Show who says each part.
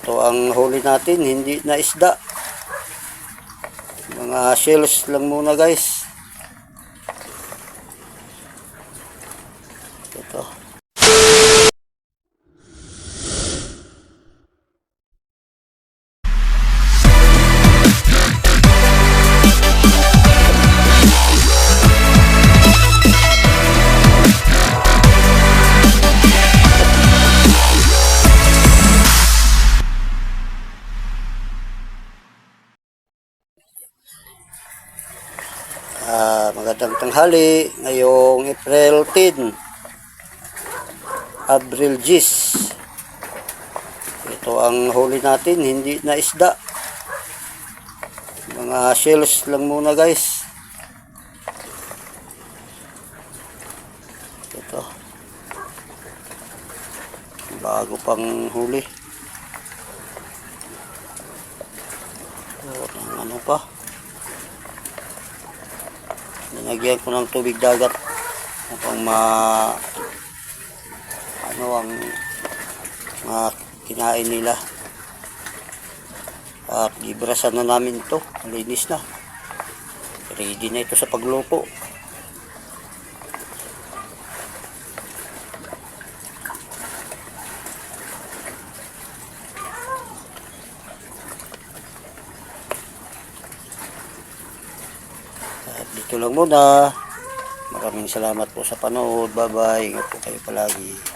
Speaker 1: Ito ang huli natin, hindi na isda. Mga shells lang muna guys. Ito. Magandang tanghali ngayong April 10, Abril Gis. Ito ang huli natin, hindi na isda. Mga shells lang muna guys. Ito. Bago pang huli. Ano pa? Nilagyan ko ng tubig dagat upang ang kinain nila. At ibrasan na namin ito. Malinis na. Ready na ito sa pagluto. Dito lang muna. Maraming salamat po sa panood. Bye bye. Ingat po kayo palagi.